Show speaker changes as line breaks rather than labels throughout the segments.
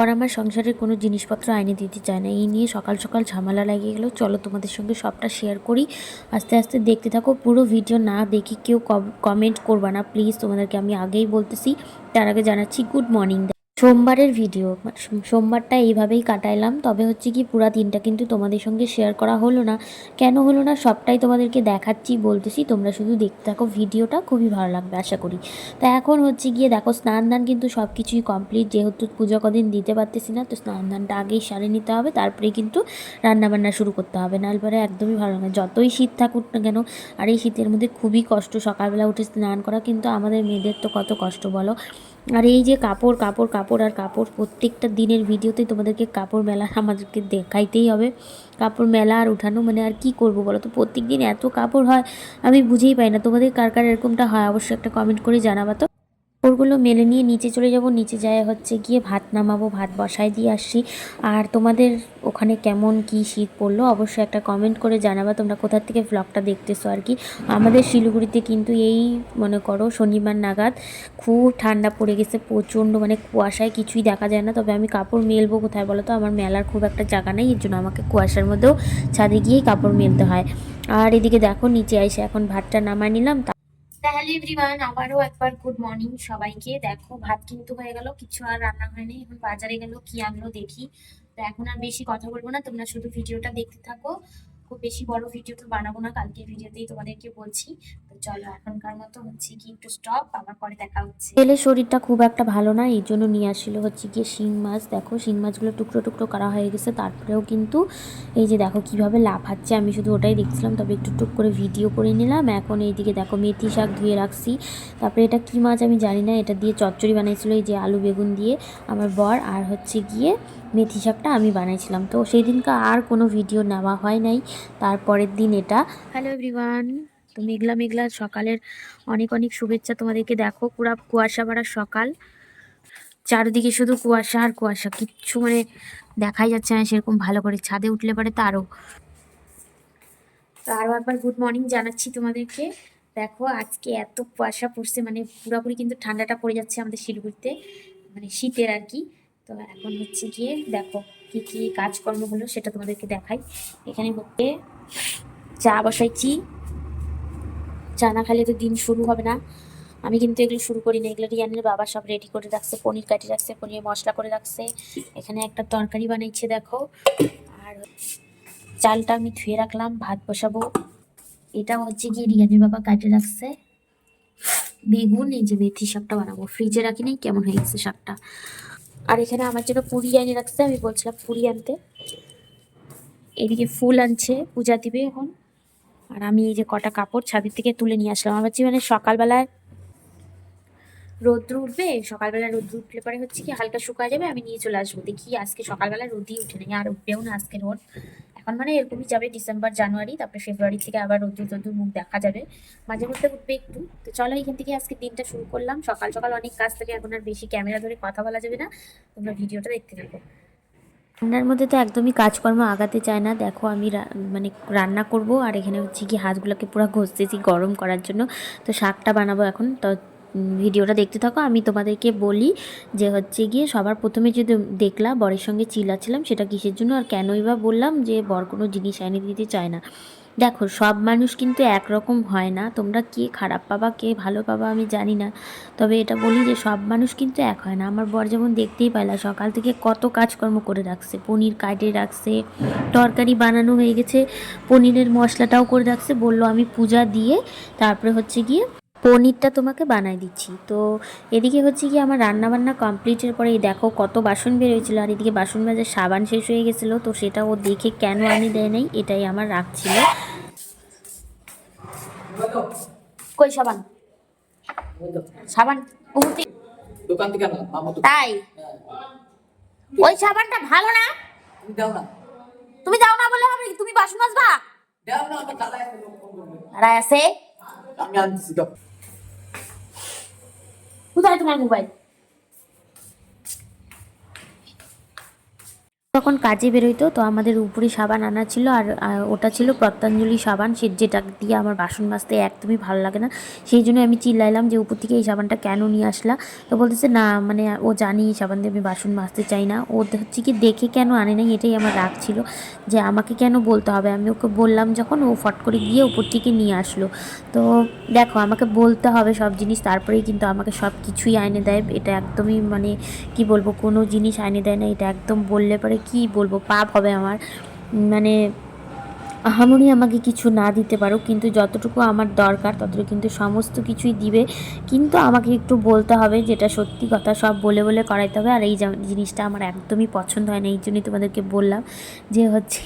আর আমার সংসারের কোনো জিনিসপত্র আইনে দিতে চায় না, এই নিয়ে সকাল সকাল ঝামেলা লাগিয়ে গেল। চলো তোমাদের সঙ্গে সবটা শেয়ার করি, আস্তে আস্তে দেখতে থাকো। পুরো ভিডিও না দেখি কেউ কমেন্ট করবা না প্লিজ, তোমাদেরকে আমি আগেই বলতেছি। তার আগে জানাচ্ছি গুড মর্নিং। সোমবারের ভিডিও, সোমবারটা এইভাবেই কাটাইলাম। তবে হচ্ছে কি পুরা দিনটা কিন্তু তোমাদের সঙ্গে শেয়ার করা হলো না। কেন হলো না সবটাই তোমাদেরকে দেখাচ্ছি, বলতেছি, তোমরা শুধু দেখতে থাকো ভিডিওটা, খুবই ভালো লাগবে আশা করি। তা এখন হচ্ছে গিয়ে দেখো স্নান দান কিন্তু সব কিছুই কমপ্লিট, যেহেতু পুজো কদিন দিতে পারতেছি না, তো স্নান দানটা আগেই সারে নিতে হবে, তারপরে কিন্তু রান্নাবান্না শুরু করতে হবে, নাহলে পরে একদমই ভালো লাগে। যতই শীত থাকুক না কেন, আর এই শীতের মধ্যে খুবই কষ্ট সকালবেলা উঠে স্নান করা, কিন্তু আমাদের মেয়েদের তো কত কষ্ট বলো। আর এই যে কাপড় কাপড় কাপড় আর কাপড়, প্রত্যেকটা দিনের ভিডিওতেই তোমাদেরকে কাপড় মেলা আমাদেরকে দেখাইতেই হবে। কাপড় মেলা আর উঠানো মানে আর কি করব বলো তো, প্রত্যেক দিন এত কাপড় হয় আমি বুঝেই পাই না। তোমাদের কার কার এরকমটা হয় অবশ্যই একটা কমেন্ট করে জানাবা তো। কাপড়গুলো মেলে নিয়ে নিচে চলে যাব, নিচে যায় হচ্ছে গিয়ে ভাত নামাবো, ভাত বসাই দিয়ে আসছি। আর তোমাদের ওখানে কেমন কি শীত পড়লো অবশ্যই একটা কমেন্ট করে জানাবা, তোমরা কোথা থেকে ভ্লগটা দেখতেছো আর কি। আমাদের শিলিগুড়িতে কিন্তু এই মনে করো শনিবার নাগাদ খুব ঠান্ডা পড়ে গেছে, প্রচণ্ড মানে কুয়াশায় কিছুই দেখা যায় না। তবে আমি কাপড় মেলবো কোথায় বলো তো, আমার মেলার খুব একটা জায়গা নেই, এর জন্য আমাকে কুয়াশার মধ্যেও ছাদে গিয়েই কাপড় মেলতে হয়। আর এদিকে দেখো নিচে এসে এখন ভাতটা নামায় নিলাম। হ্যালো এভরিওয়ান, আবারও একবার গুড মর্নিং সবাইকে। দেখো ভাত কিন্তু হয়ে গেল, কিছু আর রান্না হয়নি, এখন বাজারে গেল কি আনলো দেখি। তো এখন আর বেশি কথা বলবো না, তোমরা শুধু ভিডিওটা দেখতে থাকো। খুব বেশি বড় ভিডিও তো বানাবো না, কালকে ভিডিওতেই তোমাদেরকে বলছি। তো চলো এখনকার মতো হচ্ছে কি একটু স্টপ, আবার পরে দেখা হচ্ছে। ছেলের শরীরটা খুব একটা ভালো না, এই জন্য নিয়ে আসছিল হচ্ছে গিয়ে শিং মাছ। দেখো শিং মাছগুলো টুকরো টুকরো করা হয়ে গেছে, তারপরেও কিন্তু এই যে দেখো কিভাবে লাফাচ্ছে, আমি শুধু ওটাই দেখছিলাম, তবে একটু টুক করে ভিডিও করে নিলাম। এখন এইদিকে দেখো মেথি শাক ধুয়ে রাখছি। তারপরে এটা কি মাছ আমি জানি না, এটা দিয়ে চচ্চড়ি বানাইছিল এই যে আলু বেগুন দিয়ে আমার বর, আর হচ্ছে গিয়ে মেথি শাকটা আমি বানাইছিলাম। তো সেই দিনকে আর কোনো ভিডিও নেওয়া হয় নাই, তারপরের দিন এটা। হ্যালো এভরিওয়ান, তো মেঘলা মেঘলা সকালের অনেক অনেক শুভেচ্ছা তোমাদেরকে। দেখো পুরা কুয়াশা ভরা সকাল, চারিদিকে শুধু কুয়াশা আর কুয়াশা, কিচ্ছু মানে দেখাই যাচ্ছে না সেরকম ভালো করে। ছাদে উঠলে পারে তো আরও একবার গুড মর্নিং জানাচ্ছি তোমাদেরকে। দেখো আজকে এত কুয়াশা পড়ছে, মানে পুরোপুরি কিন্তু ঠান্ডাটা পড়ে যাচ্ছে আমাদের শিলিগুড়িতে, মানে শীতের আর কি। তো এখন হচ্ছে গিয়ে দেখো কি কি কাজকর্ম হলো সেটা তোমাদেরকে দেখাই। এখানে হচ্ছে চা বসাইছি, চা না খাইলে তো দিন শুরু হবে না। আমি কিন্তু এগুলো শুরু করি না, এগুলো রিয়ানের বাবা সব রেডি করে রাখছে, পনির কাটি রাখছে, পনির মশলা করে রাখছে, এখানে একটা তরকারি বানাইছে দেখো। আর চালটা আমি ধুয়ে রাখলাম, ভাত বসাবো। এটা হচ্ছে গিয়ে রিয়ানের বাবা কাটে রাখছে বেগুন, এই যে মেথি শাকটা বানাবো, ফ্রিজে রাখি নাই, কেমন হয়ে গেছে শাকটা। আর এখানে আমার জন্য পুরি এনে রাখছে, আমি বলছিলাম পুরি আনতে। এদিকে ফুল আনছে, পূজা দিবে এখন। আর আমি এই যে কটা কাপড় ছাদের থেকে তুলে নিয়ে আসলাম, আমার ভাবছি মানে সকালবেলায় রোদ্র উঠবে, সকালবেলা রোদ্র উঠলে পরে হচ্ছে কি হালকা শুকায় যাবে, আমি নিয়ে চলে আসবো। দেখি আজকে সকালবেলা রোদই উঠে নেই, আর উঠবেও না আজকে রোদ। এখন মানে এরকমই যাবে ডিসেম্বর জানুয়ারি, তারপরে ফেব্রুয়ারি থেকে আবার রোদ্র টোদ্র মুখ দেখা যাবে, মাঝে মধ্যে উঠবে একটু। তো চলো এখান থেকে আজকে দিনটা শুরু করলাম, সকাল সকাল অনেক কাজ থাকে, এখন আর বেশি ক্যামেরা ধরে কথা বলা যাবে না, তোমরা ভিডিওটা দেখতে থাকো। রান্নার মধ্যে তো একদমই কাজকর্ম আগাতে চায় না। দেখো আমি মানে রান্না করব, আর এখানে হচ্ছে কি হাতগুলোকে পুরো ঘষতেছি গরম করার জন্য। তো শাকটা বানাবো এখন, তো ভিডিওটা দেখতে থাকো। আমি তোমাদেরকে বলি যে হচ্ছে গিয়ে সবার প্রথমে যদি দেখলা বরের সঙ্গে চিল্লাচ্ছিলাম, সেটা কিসের জন্য আর কেনই বা বললাম যে বর কোনো জিনিস এনে দিতে চায় না। দেখো সব মানুষ কিন্তু একরকম হয় না, তোমরা কে খারাপ পাবা কে ভালো পাবা আমি জানি না, তবে এটা বলি যে সব মানুষ কিন্তু এক হয় না। আমার বর যেমন দেখতেই পাইলা সকাল থেকে কত কাজকর্ম করে রাখছে, পনির কাটে রাখছে, তরকারি বানানো হয়ে গেছে, পনিরের মশলাটাও করে রাখছে, বললো আমি পূজা দিয়ে তারপরে হচ্ছে গিয়ে পনিরটা তোমাকে বানাই দিচ্ছি। তো এদিকে হচ্ছে কি আমার রান্না বান্না কমপ্লিটের পরে এই দেখো কত বাসন বের হয়েছিল, আর এদিকে বাসন মাজার সাবান শেষ হয়ে গেছিলো, তো সেটা ও দেখে কেন আনি দেয় নাই এটাই আমার রাখছিল। কই সাবান, সাবান দোকান থেকে তাই ওই সাবানটা ভালো না, তুমি দাও না, তুমি দাও না বলে হবে, তুমি বাসন মাজবা, দাও না আমার দাদা আছে, আমি আনছি দাও। কোথায় তোমার মোবাইল? তখন কাজে বেরোইতো, তো আমাদের উপরে সাবান আনা ছিল, আর ওটা ছিল পতঞ্জলি সাবান, যেটা দিয়ে আমার বাসন মাজতে একদমই ভালো লাগে না। সেই জন্য আমি চিল্লাইলাম যে উপর থেকে এই সাবানটা কেন নিয়ে আসলা। তো বলতেছে না, মানে ও জানি এই সাবান দিয়ে আমি বাসন মাজতে চাই না। ও হচ্ছে কি দেখে কেন আনে নাই, এটাই আমার রাগ ছিল যে আমাকে কেন বলতে হবে। আমি ওকে বললাম যখন, ও ফট করে গিয়ে উপর থেকে নিয়ে আসলো। তো দেখো, আমাকে বলতে হবে সব জিনিস, তারপরেই কিন্তু আমাকে সব কিছুই আইনে দেয়। এটা একদমই মানে কি বলবো, কোনো জিনিস আইনে দেয় না, এটা একদম বললে পরে কি বলবো, পাপ হবে আমার। মানে আহামরি আমাকে কিছু না দিতে পারো, কিন্তু যতটুকু আমার দরকার ততটুকু কিন্তু সমস্ত কিছুই দিবে। কিন্তু আমাকে একটু বলতে হবে, যেটা সত্যি কথা, সব বলে বলে করাইতে হবে। আর এই জিনিসটা আমার একদমই পছন্দ হয় না, এই জন্যই তোমাদেরকে বললাম যে হচ্ছে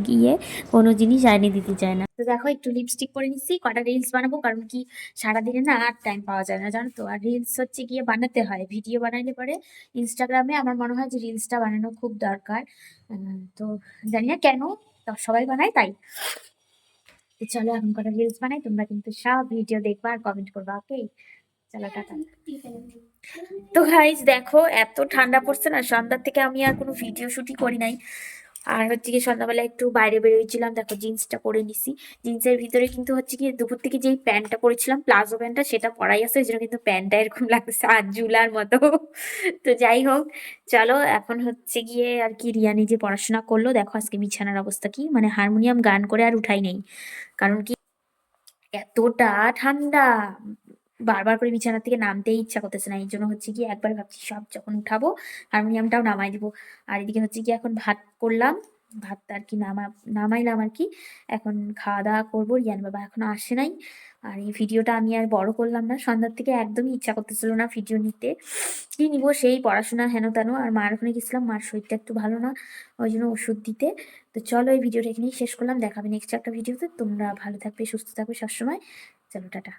গিয়ে কোনো জিনিস আইনে দিতে চায় না। তো দেখো, একটু লিপস্টিক পরে নিচ্ছি, কটা রিলস বানাবো, কারণ কি সারাদিনে না আর টাইম পাওয়া যায় না, জানো তো। আর রিলস হচ্ছে গিয়ে বানাতে হয়, ভিডিও বানাইলে পরে ইনস্টাগ্রামে আমার মনে হয় যে রিলসটা বানানো খুব দরকার। তো জানি না কেন, তো সবাই বানায় তাই। তো চলো এখন কটা রিলস বানাই, তোমরা কিন্তু সব ভিডিও দেখবা আর কমেন্ট করবা, ওকে? চলো টাটা। তো গাইজ দেখো, এত ঠান্ডা পড়ছে না, সন্ধ্যার থেকে আমি আর কোনো ভিডিও শুটই করি নাই। আর হচ্ছে কি সন্ধ্যাবেলা একটু বাইরে বেরোয়েছিলাম, দেখো জিন্সটা পরে নিছি। জিন্সের ভিতরে কিন্তু হচ্ছে কি দুপুর থেকে যেই প্যান্টটা পরেছিলাম, প্লাজো প্যান্টটা, সেটা পরাই আছে, ওই জন্য কিন্তু প্যান্টটা এরকম লাগছে আর জুলার মতো। তো যাই হোক, চলো এখন হচ্ছে গিয়ে আর কি, রিয়া নিজে পড়াশোনা করলো। দেখো আজকে বিছানার অবস্থা কি, মানে হারমোনিয়াম গান করে আর উঠাই নেই, কারণ কি এতটা ঠান্ডা, বারবার করে বিছানা থেকে নামতেই ইচ্ছা করতেছে না। এই জন্য হচ্ছে কি একবার ভাবছি সব যখন উঠাবো হারমোনিয়ামটাও নামাই দিব। আর এদিকে হচ্ছে কি এখন ভাত করলাম, ভাত আর কি নামাইলাম আর কি। এখন খাওয়া দাওয়া করবো, রিয়ান বাবা এখনো আসে নাই। আর এই ভিডিওটা আমি আর বড় করলাম না, সন্ধ্যার থেকে একদমই ইচ্ছা করতেছিল না ভিডিও নিতে। কি নিবো, সেই পড়াশোনা হেন তেন। আর মার ওখানে গেছিলাম, মার শরীরটা একটু ভালো না, ওই জন্য ওষুধ দিতে। তো চলো, এই ভিডিওটা এখানেই শেষ করলাম, দেখাবে নেক্সট একটা ভিডিওতে। তোমরা ভালো থাকবে, সুস্থ থাকবে সবসময়। চলো টাটা।